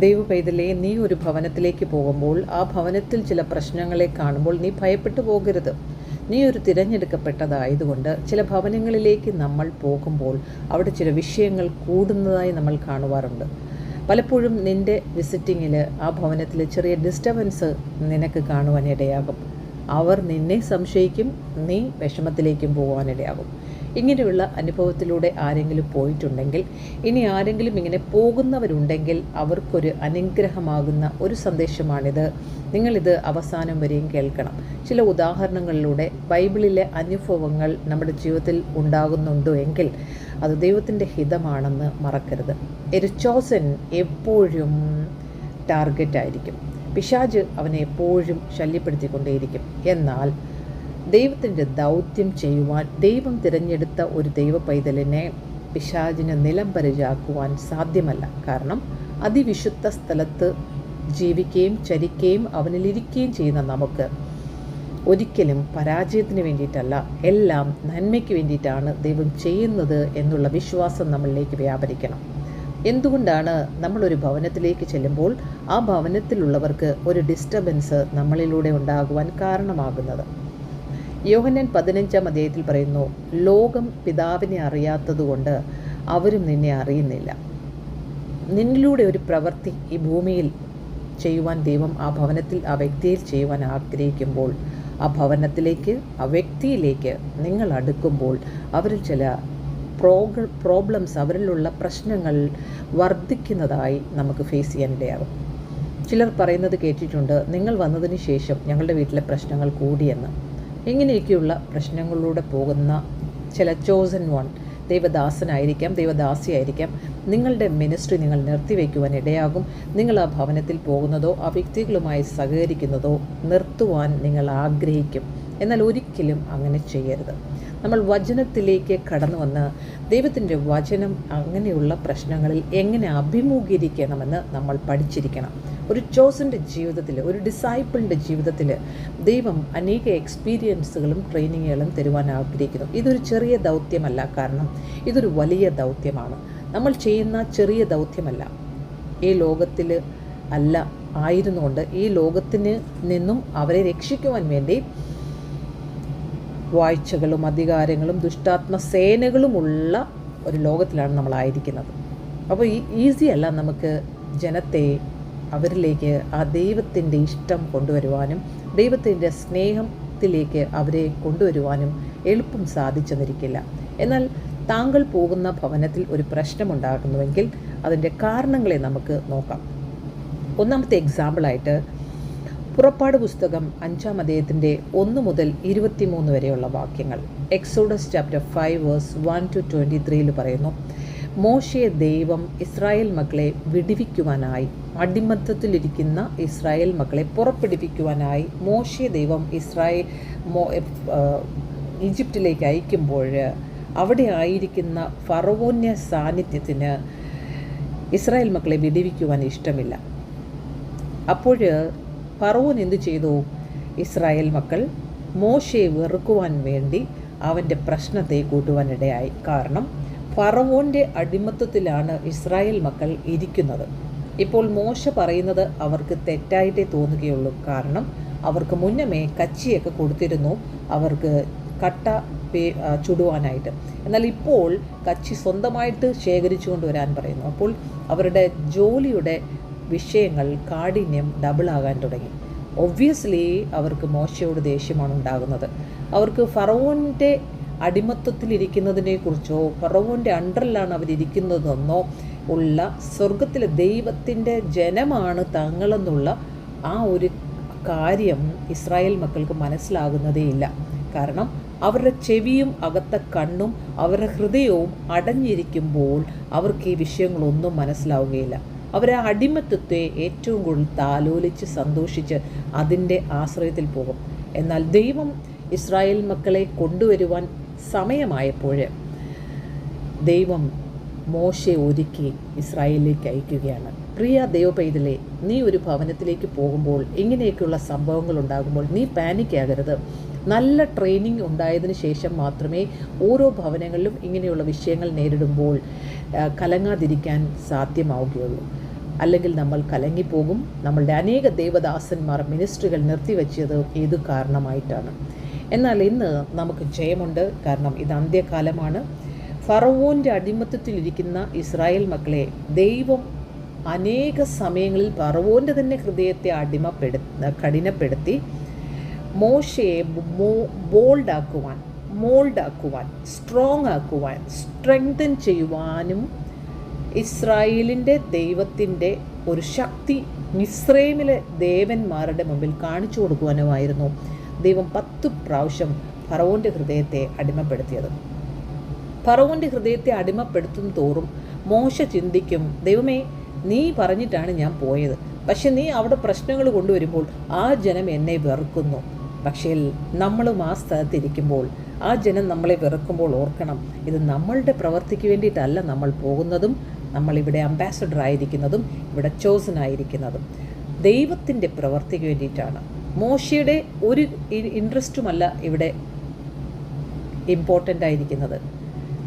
ദൈവ പൈതലേ, നീ ഒരു ഭവനത്തിലേക്ക് പോകുമ്പോൾ ആ ഭവനത്തിൽ ചില പ്രശ്നങ്ങളെ കാണുമ്പോൾ നീ ഭയപ്പെട്ടു പോകരുത്. നീ ഒരു തിരഞ്ഞെടുക്കപ്പെട്ടതായതുകൊണ്ട് ചില ഭവനങ്ങളിലേക്ക് നമ്മൾ പോകുമ്പോൾ അവിടെ ചില വിഷയങ്ങൾ കൂടുന്നതായി നമ്മൾ കാണുവാറുണ്ട്. പലപ്പോഴും നിൻ്റെ വിസിറ്റിങ്ങിൽ ആ ഭവനത്തിൽ ചെറിയ ഡിസ്റ്റർബൻസ് നിനക്ക് കാണുവാനിടയാകും. അവർ നിന്നെ സംശയിക്കും, നീ വിഷമത്തിലേക്കും പോകാനിടയാകും. ഇങ്ങനെയുള്ള അനുഭവത്തിലൂടെ ആരെങ്കിലും പോയിട്ടുണ്ടെങ്കിൽ, ഇനി ആരെങ്കിലും ഇങ്ങനെ പോകുന്നവരുണ്ടെങ്കിൽ അവർക്കൊരു അനുഗ്രഹമാകുന്ന ഒരു സന്ദേശമാണിത്. നിങ്ങളിത് അവസാനം വരെയും കേൾക്കണം. ചില ഉദാഹരണങ്ങളിലൂടെ ബൈബിളിലെ അനുഭവങ്ങൾ നമ്മുടെ ജീവിതത്തിൽ ഉണ്ടാകുന്നുണ്ടോ എങ്കിൽ അത് ദൈവത്തിൻ്റെ ഹിതമാണെന്ന് മറക്കരുത്. ഒരു ചോസൻ എപ്പോഴും ടാർഗറ്റായിരിക്കും. പിശാച് അവനെ എപ്പോഴും ശല്യപ്പെടുത്തിക്കൊണ്ടേയിരിക്കും. എന്നാൽ ദൈവത്തിൻ്റെ ദൗത്യം ചെയ്യുവാൻ ദൈവം തിരഞ്ഞെടുത്ത ഒരു ദൈവ പൈതലിനെ പിശാചിന് നിലംപരിചാക്കുവാൻ സാധ്യമല്ല. കാരണം അതിവിശുദ്ധ സ്ഥലത്ത് ജീവിക്കുകയും ചരിക്കുകയും അവനിലിരിക്കുകയും ചെയ്യുന്ന നമുക്ക് ഒരിക്കലും പരാജയത്തിന് വേണ്ടിയിട്ടല്ല, എല്ലാം നന്മയ്ക്ക് വേണ്ടിയിട്ടാണ് ദൈവം ചെയ്യുന്നത് എന്നുള്ള വിശ്വാസം നമ്മളിലേക്ക് വ്യാപരിക്കണം. എന്തുകൊണ്ടാണ് നമ്മളൊരു ഭവനത്തിലേക്ക് ചെല്ലുമ്പോൾ ആ ഭവനത്തിലുള്ളവർക്ക് ഒരു ഡിസ്റ്റർബൻസ് നമ്മളിലൂടെ ഉണ്ടാകുവാൻ കാരണമാകുന്നത്? യോഹന്നാൻ 15-ാം അധ്യായത്തിൽ പറയുന്നു, ലോകം പിതാവിനെ അറിയാത്തതുകൊണ്ട് അവരും നിന്നെ അറിയുന്നില്ല. നിന്നിലൂടെ ഒരു പ്രവൃത്തി ഈ ഭൂമിയിൽ ചെയ്യുവാൻ ദൈവം ആ ഭവനത്തിൽ ആ വ്യക്തിയിൽ ചെയ്യുവാൻ ആഗ്രഹിക്കുമ്പോൾ ആ ഭവനത്തിലേക്ക് ആ വ്യക്തിയിലേക്ക് നിങ്ങൾ അടുക്കുമ്പോൾ അവരിൽ ചില പ്രോബ്ലംസ്, അവരിലുള്ള പ്രശ്നങ്ങൾ വർദ്ധിക്കുന്നതായി നമുക്ക് ഫേസ് ചെയ്യാനിടയാകും. ചിലർ പറയുന്നത് കേട്ടിട്ടുണ്ട്, നിങ്ങൾ വന്നതിന് ശേഷം ഞങ്ങളുടെ വീട്ടിലെ പ്രശ്നങ്ങൾ കൂടിയെന്ന്. ഇങ്ങനെയൊക്കെയുള്ള പ്രശ്നങ്ങളിലൂടെ പോകുന്ന ചില ചോസൻ വൺ, ദൈവദാസനായിരിക്കാം, ദൈവദാസിയായിരിക്കാം, നിങ്ങളുടെ മിനിസ്ട്രി നിങ്ങൾ നിർത്തിവെക്കുവാൻ ഇടയാകും. നിങ്ങൾ ആ ഭവനത്തിൽ പോകുന്നതോ ആ വ്യക്തികളുമായി സഹകരിക്കുന്നതോ നിർത്തുവാൻ നിങ്ങൾ ആഗ്രഹിക്കും. എന്നാൽ ഒരിക്കലും അങ്ങനെ ചെയ്യരുത്. നമ്മൾ വചനത്തിലേക്ക് കടന്നു വന്ന് ദൈവത്തിൻ്റെ വചനം അങ്ങനെയുള്ള പ്രശ്നങ്ങളിൽ എങ്ങനെ അഭിമുഖീകരിക്കണമെന്ന് നമ്മൾ പഠിച്ചിരിക്കണം. ഒരു ചോസൻ്റെ ജീവിതത്തിൽ, ഒരു ഡിസൈപ്പിളിൻ്റെ ജീവിതത്തിൽ ദൈവം അനേക എക്സ്പീരിയൻസുകളും ട്രെയിനിങ്ങുകളും തരുവാൻ ആഗ്രഹിക്കുന്നു. ഇതൊരു ചെറിയ ദൗത്യമല്ല, കാരണം ഇതൊരു വലിയ ദൗത്യമാണ്. നമ്മൾ ചെയ്യുന്ന ചെറിയ ദൗത്യമല്ല. ഈ ലോകത്തിൽ അല്ല ആയിരുന്നുകൊണ്ട് ഈ ലോകത്തിന് നിന്നും അവരെ രക്ഷിക്കുവാൻ വേണ്ടി വാഴ്ചകളും അധികാരങ്ങളും ദുഷ്ടാത്മ സേനകളുമുള്ള ഒരു ലോകത്തിലാണ് നമ്മളായിരിക്കുന്നത്. അപ്പോൾ ഈസി അല്ല നമുക്ക് ജനത്തെ അവരിലേക്ക് ആ ദൈവത്തിൻ്റെ ഇഷ്ടം കൊണ്ടുവരുവാനും ദൈവത്തിൻ്റെ സ്നേഹത്തിലേക്ക് അവരെ കൊണ്ടുവരുവാനും എളുപ്പം സാധിച്ചെന്നിരിക്കില്ല. എന്നാൽ താങ്കൾ പോകുന്ന ഭവനത്തിൽ ഒരു പ്രശ്നമുണ്ടാകുന്നുവെങ്കിൽ അതിൻ്റെ കാരണങ്ങളെ നമുക്ക് നോക്കാം. ഒന്നാമത്തെ എക്സാമ്പിളായിട്ട് പുറപ്പാട് പുസ്തകം 5-ാം അധ്യായത്തിൻ്റെ 1 മുതൽ 23 വരെയുള്ള വാക്യങ്ങൾ. എക്സോഡസ് ചാപ്റ്റർ 5 വേഴ്സ് 1-23 പറയുന്നു, മോശയെ ദൈവം ഇസ്രായേൽ മക്കളെ വിടുവിക്കുവാനായി, അടിമത്തത്തിലിരിക്കുന്ന ഇസ്രായേൽ മക്കളെ പുറപ്പെടുവിക്കുവാനായി മോശയെ ദൈവം ഈജിപ്തിലേക്ക് അയക്കുമ്പോൾ അവിടെ ആയിരിക്കുന്ന ഫറവോന്യ സാന്നിധ്യത്തിന് ഇസ്രായേൽ മക്കളെ വിടുവിക്കുവാൻ ഇഷ്ടമില്ല. അപ്പോൾ ഫറവോൻ എന്തു ചെയ്തു? ഇസ്രായേൽ മക്കൾ മോശയെ വെറുക്കുവാൻ വേണ്ടി അവൻ്റെ പ്രശ്നത്തെ കൂട്ടുവാനിടയായി. കാരണം ഫറവോൻ്റെ അടിമത്തത്തിലാണ് ഇസ്രായേൽ മക്കൾ ഇരിക്കുന്നത്. ഇപ്പോൾ മോശ പറയുന്നത് അവർക്ക് തെറ്റായിട്ടേ തോന്നുകയുള്ളൂ. കാരണം അവർക്ക് മുന്നമേ കച്ചിയൊക്കെ കൊടുത്തിരുന്നു അവർക്ക് കട്ട ചുടുവാനായിട്ട്. എന്നാൽ ഇപ്പോൾ കച്ചി സ്വന്തമായിട്ട് ശേഖരിച്ചു കൊണ്ടുവരാൻ പറയുന്നു. അപ്പോൾ അവരുടെ ജോലിയുടെ വിഷയങ്ങൾ കാഠിന്യം ഡബിളാകാൻ തുടങ്ങി. ഒബ്വിയസ്ലി അവർക്ക് മോശയോട് ദേഷ്യമാണ് ഉണ്ടാകുന്നത്. അവർക്ക് ഫറവോൻ്റെ അടിമത്തത്തിലിരിക്കുന്നതിനെക്കുറിച്ചോ ഫറവോൻ്റെ അണ്ടറിലാണ് അവരിയ്ക്കുന്നതെന്നോ ഉള്ള സ്വർഗത്തിലെ ദൈവത്തിൻ്റെ ജനമാണ് തങ്ങളെന്നുള്ള ആ ഒരു കാര്യം ഇസ്രായേൽ മക്കൾക്ക് മനസ്സിലാകുന്നതേയില്ല. കാരണം അവരുടെ ചെവിയും അകത്തെ കണ്ണും അവരുടെ ഹൃദയവും അടഞ്ഞിരിക്കുമ്പോൾ അവർക്ക് ഈ വിഷയങ്ങളൊന്നും മനസ്സിലാവുകയില്ല. അവരെ അടിമത്തത്തെ ഏറ്റവും കൂടുതൽ താലോലിച്ച് സന്തോഷിച്ച് അതിൻ്റെ ആശ്രയത്തിൽ പോകും. എന്നാൽ ദൈവം ഇസ്രായേൽ മക്കളെ കൊണ്ടുവരുവാൻ സമയമായപ്പോൾ ദൈവം മോശയെ ഒരുക്കി ഇസ്രായേലിലേക്ക് അയക്കുകയാണ്. പ്രിയ ദൈവപൈതലേ, നീ ഒരു ഭവനത്തിലേക്ക് പോകുമ്പോൾ ഇങ്ങനെയൊക്കെയുള്ള സംഭവങ്ങൾ ഉണ്ടാകുമ്പോൾ നീ പാനിക്കാകരുത്. നല്ല ട്രെയിനിങ് ഉണ്ടായതിനു ശേഷം മാത്രമേ ഓരോ ഭവനങ്ങളിലും ഇങ്ങനെയുള്ള വിഷയങ്ങൾ നേരിടുമ്പോൾ കലങ്ങാതിരിക്കാൻ സാധ്യമാവുകയുള്ളൂ. അല്ലെങ്കിൽ നമ്മൾ കലങ്ങിപ്പോകും. നമ്മളുടെ അനേക ദേവദാസന്മാർ മിനിസ്ട്രികൾ നിർത്തിവെച്ചത് ഏതു കാരണമായിട്ടാണ്. എന്നാൽ ഇന്ന് നമുക്ക് ജയമുണ്ട്. കാരണം ഇത് അന്ത്യകാലമാണ്. ഫറവോൻ്റെ അടിമത്തത്തിലിരിക്കുന്ന ഇസ്രായേൽ മക്കളെ ദൈവം അനേക സമയങ്ങളിൽ ഫറവോൻ്റെ തന്നെ ഹൃദയത്തെ കഠിനപ്പെടുത്തി മോശയെ മോൾഡാക്കുവാൻ സ്ട്രോങ് ആക്കുവാൻ സ്ട്രെങ്തൻ ചെയ്യുവാനും ഇസ്രായേലിൻ്റെ ദൈവത്തിൻ്റെ ഒരു ശക്തി മിസ്രൈമിലെ ദേവന്മാരുടെ മുമ്പിൽ കാണിച്ചു കൊടുക്കുവാനുമായിരുന്നു ദൈവം 10 പ്രാവശ്യം ഫറവോൻ്റെ ഹൃദയത്തെ അടിമപ്പെടുത്തിയത്. ഫറവോൻ്റെ ഹൃദയത്തെ അടിമപ്പെടുത്തും തോറും മോശ ചിന്തിക്കും, ദൈവമേ നീ പറഞ്ഞിട്ടാണ് ഞാൻ പോയത്, പക്ഷെ നീ അവിടെ പ്രശ്നങ്ങൾ കൊണ്ടുവരുമ്പോൾ ആ ജനം എന്നെ വെറുക്കുന്നു. പക്ഷേ നമ്മളും ആ സ്ഥലത്തിരിക്കുമ്പോൾ ആ ജനം നമ്മളെ വെറുക്കുമ്പോൾ ഓർക്കണം, ഇത് നമ്മളുടെ പ്രവൃത്തിക്ക് വേണ്ടിയിട്ടല്ല നമ്മൾ പോകുന്നതും, നമ്മളിവിടെ അംബാസഡർ ആയിരിക്കുന്നതും ഇവിടെ ചോസൻ ആയിരിക്കുന്നതും ദൈവത്തിൻ്റെ പ്രവൃത്തിക്ക് വേണ്ടിയിട്ടാണ്. മോശയുടെ ഒരു ഇൻട്രസ്റ്റുമല്ല ഇവിടെ ഇമ്പോർട്ടൻ്റ് ആയിരിക്കുന്നത്.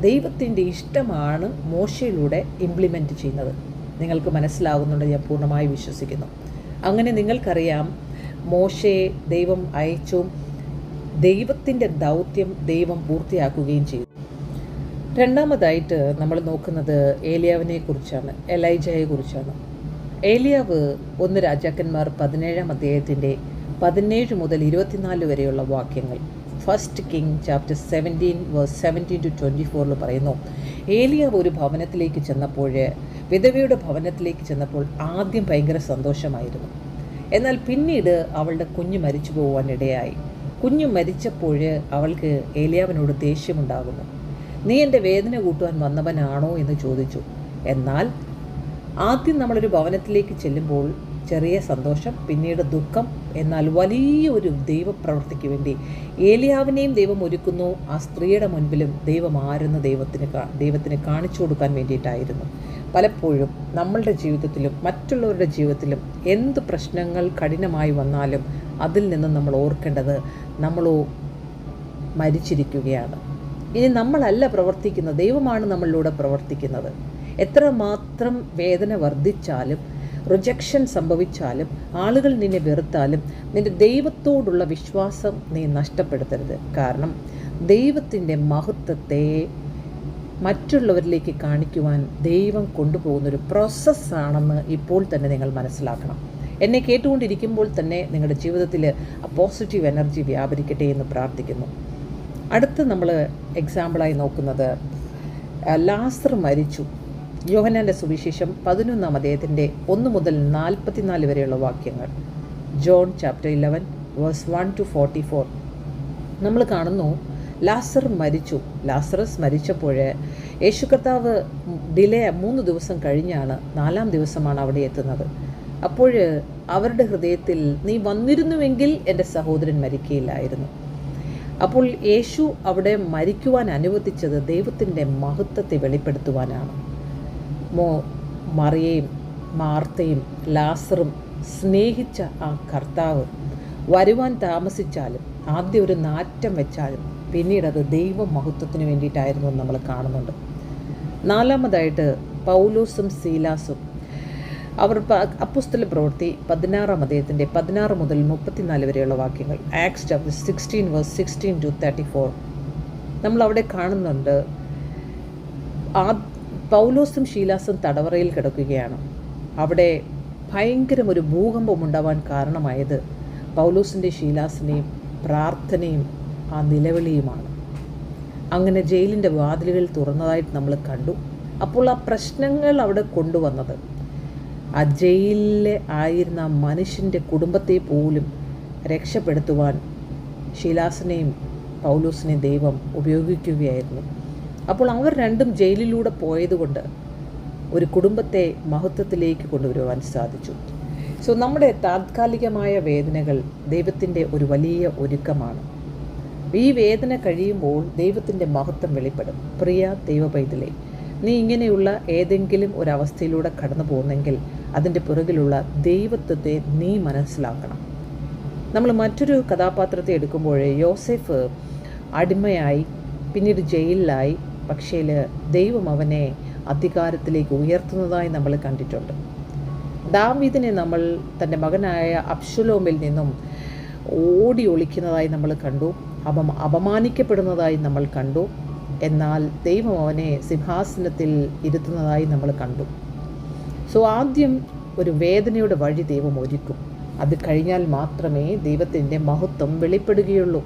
ദൈവത്തിൻ്റെ ഇഷ്ടമാണ് മോശയിലൂടെ ഇംപ്ലിമെൻറ്റ് ചെയ്യുന്നത്. നിങ്ങൾക്ക് മനസ്സിലാകുന്നുണ്ട് ഞാൻ പൂർണ്ണമായി വിശ്വസിക്കുന്നു. അങ്ങനെ നിങ്ങൾക്കറിയാം, മോശയെ ദൈവം അയച്ചു, ദൈവത്തിൻ്റെ ദൗത്യം ദൈവം പൂർത്തിയാക്കുകയും ചെയ്തു. രണ്ടാമതായിട്ട് നമ്മൾ നോക്കുന്നത് ഏലിയാവിനെ കുറിച്ചാണ്, എലൈജയെ കുറിച്ചാണ്. ഏലിയാവ് 1 രാജാക്കന്മാർ 17-ാം അധ്യായത്തിൻ്റെ 17 മുതൽ 24 വരെയുള്ള വാക്യങ്ങൾ, 1 Kings chapter 17 verse 17 to 24 പറയുന്നു, ഏലിയാവ് ഒരു ഭവനത്തിലേക്ക് ചെന്നപ്പോൾ, വിധവയുടെ ഭവനത്തിലേക്ക് ചെന്നപ്പോൾ ആദ്യം ഭയങ്കര സന്തോഷമായിരുന്നു. എന്നാൽ പിന്നീട് അവളുടെ കുഞ്ഞ് മരിച്ചു പോകുവാനിടയായി. കുഞ്ഞ് മരിച്ചപ്പോൾ അവൾക്ക് ഏലിയാവിനോട് ദേഷ്യമുണ്ടാകുന്നു. നീ എൻ്റെ വേദന കൂട്ടുവാൻ വന്നവനാണോ എന്ന് ചോദിച്ചു. എന്നാൽ ആദ്യം നമ്മളൊരു ഭവനത്തിലേക്ക് ചെല്ലുമ്പോൾ ചെറിയ സന്തോഷം, പിന്നീട് ദുഃഖം. എന്നാൽ വലിയൊരു ദൈവപ്രവൃത്തിക്ക് വേണ്ടി ഏലിയാവിനെയും ദൈവം ഒരുക്കുന്നു. ആ സ്ത്രീയുടെ മുൻപിലും ദൈവം ആരെന്ന് ദൈവത്തിന് കാണിച്ചു കൊടുക്കാൻ വേണ്ടിയിട്ടായിരുന്നു. പലപ്പോഴും നമ്മളുടെ ജീവിതത്തിലും മറ്റുള്ളവരുടെ ജീവിതത്തിലും എന്ത് പ്രശ്നങ്ങൾ കഠിനമായി വന്നാലും അതിൽ നിന്ന് നമ്മൾ ഓർക്കേണ്ടത്, നമ്മളോ മരിച്ചിരിക്കുകയാണ്. ഇനി നമ്മളല്ല പ്രവർത്തിക്കുന്നത്, ദൈവമാണ് നമ്മളിലൂടെ പ്രവർത്തിക്കുന്നത്. എത്രമാത്രം വേദന വർദ്ധിച്ചാലും, റിജക്ഷൻ സംഭവിച്ചാലും, ആളുകൾ നിന്നെ വെറുത്താലും, നിൻ്റെ ദൈവത്തോടുള്ള വിശ്വാസം നീ നഷ്ടപ്പെടുത്തരുത്. കാരണം ദൈവത്തിൻ്റെ മഹത്വത്തെ മറ്റുള്ളവരിലേക്ക് കാണിക്കുവാൻ ദൈവം കൊണ്ടുപോകുന്നൊരു പ്രോസസ്സാണെന്ന് ഇപ്പോൾ തന്നെ നിങ്ങൾ മനസ്സിലാക്കണം. എന്നെ കേട്ടുകൊണ്ടിരിക്കുമ്പോൾ തന്നെ നിങ്ങളുടെ ജീവിതത്തിൽ ആ പോസിറ്റീവ് എനർജി വ്യാപരിക്കട്ടെ എന്ന് പ്രാർത്ഥിക്കുന്നു. അടുത്ത് നമ്മൾ എക്സാമ്പിളായി നോക്കുന്നത് ലാസർ മരിച്ചു. യോഹന്നാൻ്റെ സുവിശേഷം 11-ാം അധ്യായത്തിൻ്റെ 1 മുതൽ 44 വരെയുള്ള വാക്യങ്ങൾ, ജോൺ ചാപ്റ്റർ 11 വേഴ്സ് 1 to 44. നമ്മൾ കാണുന്നു, ലാസർ മരിച്ചു. ലാസറസ് മരിച്ചപ്പോൾ യേശു കർത്താവ് 3 ദിവസം കഴിഞ്ഞാണ്, 4-ാം ദിവസമാണ് അവിടെ എത്തുന്നത്. അപ്പോൾ അവരുടെ ഹൃദയത്തിൽ, നീ വന്നിരുന്നുവെങ്കിൽ എൻ്റെ സഹോദരൻ മരിക്കുകയില്ലായിരുന്നു. അപ്പോൾ യേശു അവിടെ മരിക്കുവാൻ അനുവദിച്ചത് ദൈവത്തിൻ്റെ മഹത്വത്തെ വെളിപ്പെടുത്തുവാനാണ്. മറിയയും മാർത്തയും ലാസറും സ്നേഹിച്ച ആ കർത്താവ് വരുവാൻ താമസിച്ചാലും, ആദ്യം ഒരു നാറ്റം വെച്ചാലും, പിന്നീടത് ദൈവ മഹത്വത്തിന് വേണ്ടിയിട്ടായിരുന്നു നമ്മൾ കാണുന്നുണ്ട്. 4-മതായിട്ട് പൗലോസും സീലാസും, അവർ അപ്പോസ്തല പ്രവൃത്തി 16-ാം അധ്യായത്തിൻ്റെ 16 മുതൽ 34 വരെയുള്ള വാക്യങ്ങൾ, ആക്ട്സ് ചാപ്റ്റർ 16 വേഴ്സ് 16 to 34. നമ്മളവിടെ കാണുന്നുണ്ട്, പൗലോസും ശീലാസും തടവറയിൽ കിടക്കുകയാണ്. അവിടെ ഭയങ്കരം ഒരു ഭൂകമ്പം ഉണ്ടാവാൻ കാരണമായത് പൗലോസിൻ്റെ ശീലാസിനെയും പ്രാർത്ഥനയും ആ നിലവിളിയുമാണ്. അങ്ങനെ ജയിലിൻ്റെ വാതിലുകൾ തുറന്നതായിട്ട് നമ്മൾ കണ്ടു. അപ്പോൾ ആ പ്രശ്നങ്ങൾ അവിടെ കൊണ്ടുവന്നത് ആ ജയിലിലെ ആയിരുന്ന മനുഷ്യൻ്റെ കുടുംബത്തെ പോലും രക്ഷപ്പെടുത്തുവാൻ ശീലാസിനെയും പൗലോസിനെയും ദൈവം ഉപയോഗിക്കുകയായിരുന്നു. അപ്പോൾ അവർ രണ്ടും ജയിലിലൂടെ പോയതുകൊണ്ട് ഒരു കുടുംബത്തെ മഹത്വത്തിലേക്ക് കൊണ്ടുവരുവാൻ സാധിച്ചു. സോ നമ്മുടെ താത്കാലികമായ വേദനകൾ ദൈവത്തിൻ്റെ ഒരു വലിയ ഒരുക്കമാണ്. ഈ വേദന കഴിയുമ്പോൾ ദൈവത്തിൻ്റെ മഹത്വം വെളിപ്പെടും. പ്രിയ ദൈവപൈതലേ, നീ ഇങ്ങനെയുള്ള ഏതെങ്കിലും ഒരവസ്ഥയിലൂടെ കടന്നു പോകുന്നെങ്കിൽ അതിൻ്റെ പുറകിലുള്ള ദൈവത്വത്തെ നീ മനസ്സിലാക്കണം. നമ്മൾ മറ്റൊരു കഥാപാത്രത്തെ എടുക്കുമ്പോൾ, യോസേഫ് അടിമയായി, പിന്നീട് ജയിലിലായി, പക്ഷേ ദൈവം അവനെ അധികാരത്തിലേക്ക് ഉയർത്തുന്നതായി നമ്മൾ കണ്ടിട്ടുണ്ട്. ദാവീദിനെ നമ്മൾ തൻ്റെ മകനായ അബ്ശലോമിൽ നിന്നും ഓടി ഒളിക്കുന്നതായി നമ്മൾ കണ്ടു, അപമാനിക്കപ്പെടുന്നതായി നമ്മൾ കണ്ടു. എന്നാൽ ദൈവം അവനെ സിംഹാസനത്തിൽ ഇരുത്തുന്നതായി നമ്മൾ കണ്ടു. ആദ്യം ഒരു വേദനയുടെ വഴി ദൈവം ഒരുക്കും. അത് കഴിഞ്ഞാൽ മാത്രമേ ദൈവത്തിൻ്റെ മഹത്വം വെളിപ്പെടുകയുള്ളൂ.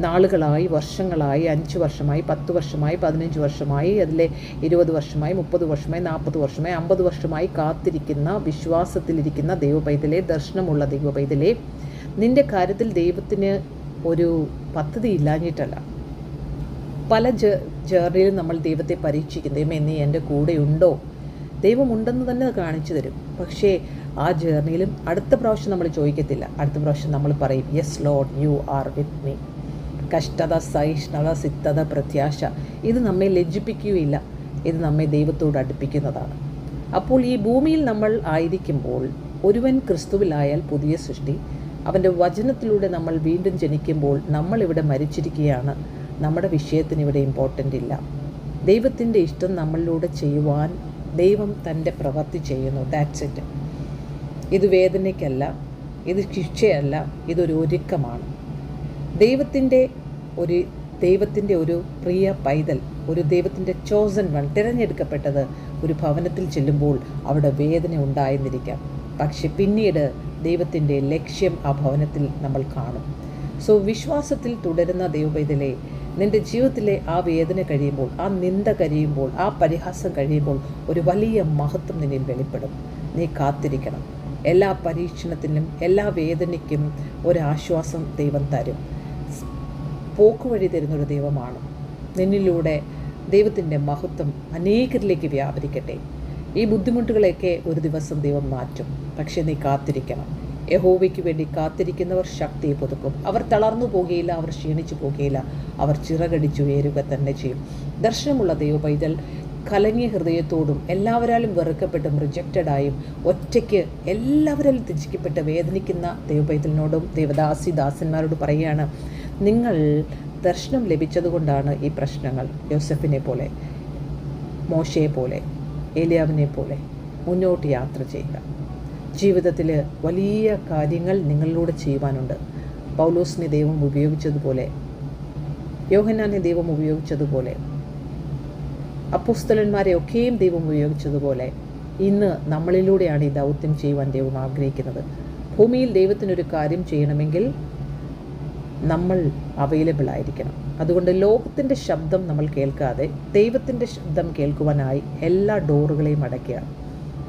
നാളുകളായി, വർഷങ്ങളായി, 5 വർഷമായി, 10 വർഷമായി, 15 വർഷമായി, അതിലെ 20 വർഷമായി, 30 വർഷമായി, 40 വർഷമായി, 50 വർഷമായി കാത്തിരിക്കുന്ന, വിശ്വാസത്തിലിരിക്കുന്ന ദൈവപൈതലെ, ദർശനമുള്ള ദൈവപൈതലെ, നിൻ്റെ കാര്യത്തിൽ ദൈവത്തിന് ഒരു പദ്ധതി ഇല്ലാഞ്ഞിട്ടല്ല. പല ജേർണിയിലും നമ്മൾ ദൈവത്തെ പരീക്ഷിക്കും. ദൈവമേ, നീ എൻ്റെ കൂടെ ഉണ്ടോ? ദൈവമുണ്ടെന്ന് തന്നെ കാണിച്ചു തരും. പക്ഷേ ആ ജേർണിയിലും അടുത്ത പ്രാവശ്യം നമ്മൾ ചോദിക്കത്തില്ല. അടുത്ത പ്രാവശ്യം നമ്മൾ പറയും, yes Lord, you are with me. കഷ്ടത, സഹിഷ്ണുത, സിദ്ധത, പ്രത്യാശ, ഇത് നമ്മെ ലജ്ജിപ്പിക്കുകയില്ല. ഇത് നമ്മെ ദൈവത്തോട് അടുപ്പിക്കുന്നതാണ്. അപ്പോൾ ഈ ഭൂമിയിൽ നമ്മൾ ആയിരിക്കുമ്പോൾ, ഒരുവൻ ക്രിസ്തുവിലായാൽ പുതിയ സൃഷ്ടി. അവൻ്റെ വചനത്തിലൂടെ നമ്മൾ വീണ്ടും ജനിക്കുമ്പോൾ നമ്മളിവിടെ മരിച്ചിരിക്കുകയാണ്. നമ്മുടെ വിഷയത്തിന് ഇവിടെ ഇമ്പോർട്ടൻ്റ് ഇല്ല. ദൈവത്തിൻ്റെ ഇഷ്ടം നമ്മളിലൂടെ ചെയ്യുവാൻ ദൈവം തൻ്റെ പ്രവൃത്തി ചെയ്യുന്നു. That's it. ഇത് വേദനയ്ക്കല്ല, ഇത് ശിക്ഷയല്ല, ഇതൊരു ഒരുക്കമാണ്. ദൈവത്തിൻ്റെ ഒരു പ്രിയ പൈതൽ, ഒരു ദൈവത്തിൻ്റെ ചോസൺ വൺ, തിരഞ്ഞെടുക്കപ്പെട്ടത് ഒരു ഭവനത്തിൽ ചെല്ലുമ്പോൾ അവിടെ വേദന ഉണ്ടായെന്നിരിക്കാം. പക്ഷെ പിന്നീട് ദൈവത്തിൻ്റെ ലക്ഷ്യം ആ ഭവനത്തിൽ നമ്മൾ കാണും. വിശ്വാസത്തിൽ തുടരുന്ന ദൈവപൈതലെ, നിൻ്റെ ജീവിതത്തിലെ ആ വേദന കഴിയുമ്പോൾ, ആ നിന്ദ കഴിയുമ്പോൾ, ആ പരിഹാസം കഴിയുമ്പോൾ ഒരു വലിയ മഹത്വം നിന്നിൽ വെളിപ്പെടും. നീ കാത്തിരിക്കണം. എല്ലാ പരീക്ഷണത്തിനും, എല്ലാ വേദനയ്ക്കും ഒരാശ്വാസം ദൈവം തരും. പോക്കുവഴി തരുന്നൊരു ദൈവമാണ്. നിന്നിലൂടെ ദൈവത്തിൻ്റെ മഹത്വം അനേകരിലേക്ക് വ്യാപരിക്കട്ടെ. ഈ ബുദ്ധിമുട്ടുകളെയൊക്കെ ഒരു ദിവസം ദൈവം മാറ്റും. പക്ഷേ നീ കാത്തിരിക്കണം. യഹോവയ്ക്ക് വേണ്ടി കാത്തിരിക്കുന്നവർ ശക്തിയെ പുതുക്കും. അവർ തളർന്നു പോകുകയില്ല, അവർ ക്ഷീണിച്ചു പോകുകയില്ല, അവർ ചിറകടിച്ചുയരുക തന്നെ ചെയ്യും. ദർശനമുള്ള ദൈവപൈതൽ കലങ്ങിയ ഹൃദയത്തോടും, എല്ലാവരാലും വെറുക്കപ്പെട്ടും, റിജക്റ്റഡായും, ഒറ്റയ്ക്ക് എല്ലാവരാലും ത്യജിക്കപ്പെട്ട് വേദനിക്കുന്ന ദൈവപൈതലിനോടും ദാസന്മാരോട് പറയുകയാണ്, നിങ്ങൾ ദർശനം ലഭിച്ചതുകൊണ്ടാണ് ഈ പ്രശ്നങ്ങൾ. യോസഫിനെ പോലെ, മോശയെ പോലെ, ഏലിയാവിനെ പോലെ മുന്നോട്ട് യാത്ര ചെയ്യുക. ജീവിതത്തിൽ വലിയ കാര്യങ്ങൾ നിങ്ങളിലൂടെ ചെയ്യുവാനുണ്ട്. പൗലോസിനെ ദൈവം ഉപയോഗിച്ചതുപോലെ, യോഹന്നാനെ ദൈവം ഉപയോഗിച്ചതുപോലെ, അപ്പോസ്തലന്മാരെ ഒക്കെയും ദൈവം ഉപയോഗിച്ചതുപോലെ ഇന്ന് നമ്മളിലൂടെയാണ് ഈ ദൗത്യം ചെയ്യുവാൻ ദൈവം ആഗ്രഹിക്കുന്നത്. ഭൂമിയിൽ ദൈവത്തിനൊരു കാര്യം ചെയ്യണമെങ്കിൽ നമ്മൾ അവൈലബിൾ ആയിരിക്കണം. അതുകൊണ്ട് ലോകത്തിൻ്റെ ശബ്ദം നമ്മൾ കേൾക്കാതെ ദൈവത്തിൻ്റെ ശബ്ദം കേൾക്കുവാനായി എല്ലാ ഡോറുകളെയും അടയ്ക്കുക.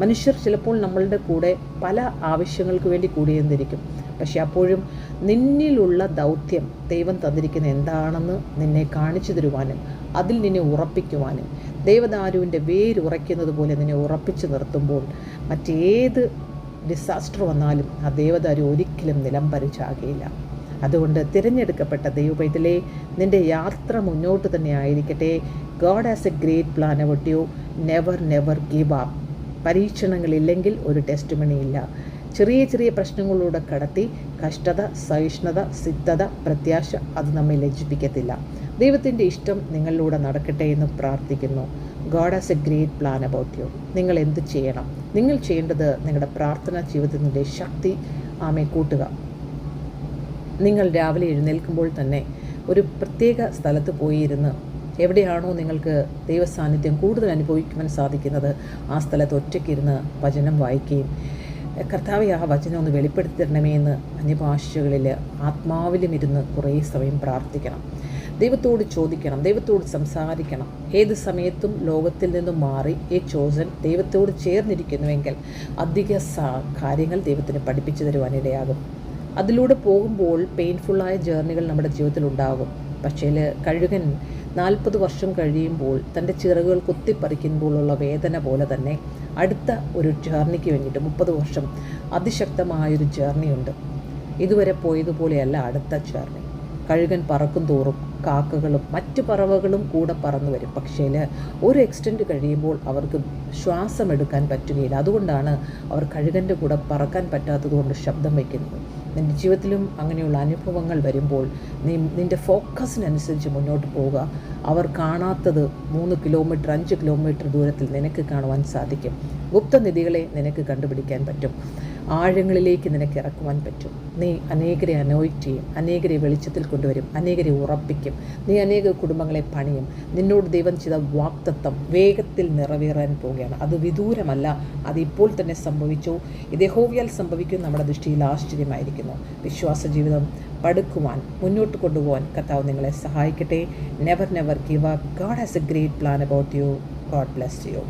മനുഷ്യർ ചിലപ്പോൾ നമ്മളുടെ കൂടെ പല ആവശ്യങ്ങൾക്ക് വേണ്ടി കൂടിയെന്നിരിക്കും. പക്ഷെ അപ്പോഴും നിന്നിലുള്ള ദൗത്യം ദൈവം തന്നിരിക്കുന്ന എന്താണെന്ന് നിന്നെ കാണിച്ചു തരുവാനും അതിൽ നിന്നെ ഉറപ്പിക്കുവാനും, ദേവദാരുവിൻ്റെ വേരുറയ്ക്കുന്നത് പോലെ നിന്നെ ഉറപ്പിച്ചു നിർത്തുമ്പോൾ മറ്റേത് ഡിസാസ്റ്റർ വന്നാലും ആ ദേവദാരു ഒരിക്കലും നിലംപരിച്ചാകുകയില്ല. അതുകൊണ്ട് തിരഞ്ഞെടുക്കപ്പെട്ട ദൈവപൈതലേ, നിൻ്റെ യാത്ര മുന്നോട്ട് തന്നെ ആയിരിക്കട്ടെ. God has a great plan about you. Never give up. പരീക്ഷണങ്ങളില്ലെങ്കിൽ ഒരു ടെസ്റ്റിമണി ഇല്ല. ചെറിയ ചെറിയ പ്രശ്നങ്ങളിലൂടെ കടത്തി കഷ്ടത, സഹിഷ്ണുത, സിദ്ധത, പ്രത്യാശ അത് നമ്മെ ലജ്ജിപ്പിക്കത്തില്ല. ദൈവത്തിൻ്റെ ഇഷ്ടം നിങ്ങളിലൂടെ നടക്കട്ടെ എന്ന് പ്രാർത്ഥിക്കുന്നു. God has a great plan about U. നിങ്ങൾ എന്ത് ചെയ്യണം? നിങ്ങൾ ചെയ്യേണ്ടത് നിങ്ങളുടെ പ്രാർത്ഥനാ ജീവിതത്തിൻ്റെ ശക്തി കൂട്ടുക. നിങ്ങൾ രാവിലെ എഴുന്നേൽക്കുമ്പോൾ തന്നെ ഒരു പ്രത്യേക സ്ഥലത്ത് പോയിരുന്ന്, എവിടെയാണോ നിങ്ങൾക്ക് ദൈവസാന്നിധ്യം കൂടുതൽ അനുഭവിക്കുവാൻ സാധിക്കുന്നത് ആ സ്ഥലത്ത് ഒറ്റയ്ക്കിരുന്ന് വചനം വായിക്കുകയും, കർത്താവെ ആ വചനം ഒന്ന് വെളിപ്പെടുത്തി തരണമേ എന്ന് അന്യഭാഷകളിൽ ആത്മാവിലും ഇരുന്ന് കുറേ സമയം പ്രാർത്ഥിക്കണം. ദൈവത്തോട് ചോദിക്കണം, ദൈവത്തോട് സംസാരിക്കണം. ഏത് സമയത്തും ലോകത്തിൽ നിന്നും മാറി ഈ ചോസൻ ദൈവത്തോട് ചേർന്നിരിക്കുന്നുവെങ്കിൽ അധിക കാര്യങ്ങൾ ദൈവത്തിന് പഠിപ്പിച്ചു തരുവാനിടയാകും. അതിലൂടെ പോകുമ്പോൾ പെയിൻഫുള്ളായ ജേർണികൾ നമ്മുടെ ജീവിതത്തിൽ ഉണ്ടാകും. പക്ഷേ കഴുകൻ 40 വർഷം കഴിയുമ്പോൾ തൻ്റെ ചിറകുകൾ കുത്തിപ്പറിക്കുമ്പോഴുള്ള വേദന പോലെ തന്നെ അടുത്ത ഒരു ജേർണിക്ക് വേണ്ടിയിട്ട് 30 വർഷം അതിശക്തമായൊരു ജേർണിയുണ്ട്. ഇതുവരെ പോയതുപോലെയല്ല അടുത്ത ജേർണി. കഴുകൻ പറക്കും തോറും കാക്കകളും മറ്റ് പറവകളും കൂടെ പറന്നു വരും. പക്ഷേ ഒരു എക്സ്റ്റെൻറ്റ് കഴിയുമ്പോൾ അവർക്ക് ശ്വാസമെടുക്കാൻ പറ്റുകയില്ല. അതുകൊണ്ടാണ് അവർ കഴുകൻ്റെ കൂടെ പറക്കാൻ പറ്റാത്തതുകൊണ്ട് ശബ്ദം വയ്ക്കുന്നത്. നിൻ്റെ ജീവിതത്തിലും അങ്ങനെയുള്ള അനുഭവങ്ങൾ വരുമ്പോൾ നിൻ്റെ ഫോക്കസിനനുസരിച്ച് മുന്നോട്ട് പോവുക. അവർ കാണാത്തത് 3 കിലോമീറ്റർ 5 കിലോമീറ്റർ ദൂരത്തിൽ നിനക്ക് കാണുവാൻ സാധിക്കും. ഗുപ്തനിധികളെ നിനക്ക് കണ്ടുപിടിക്കാൻ പറ്റും. ആഴങ്ങളിലേക്ക് നിനക്ക് ഇറക്കുവാൻ പറ്റും. നീ അനേകരെ അനോയിറ്റ് ചെയ്യും, അനേകരെ വെളിച്ചത്തിൽ കൊണ്ടുവരും, അനേകരെ ഉറപ്പിക്കും. നീ അനേക കുടുംബങ്ങളെ പണിയും. നിന്നോട് ദൈവം ചെയ്ത വാഗ്ദത്തം വേഗത്തിൽ നിറവേറാൻ പോവുകയാണ്. അത് വിദൂരമല്ല, അതിപ്പോൾ തന്നെ സംഭവിച്ചു. ഇത് യഹോവയാൽ സംഭവിക്കും. നമ്മുടെ ദൃഷ്ടിയിൽ ആശ്ചര്യമായിരിക്കുന്നു. വിശ്വാസ ജീവിതം പടുക്കുവാൻ, മുന്നോട്ട് കൊണ്ടുപോകാൻ കർത്താവ് നിങ്ങളെ സഹായിക്കട്ടെ. Never give up. God has a great plan about U. God bless you.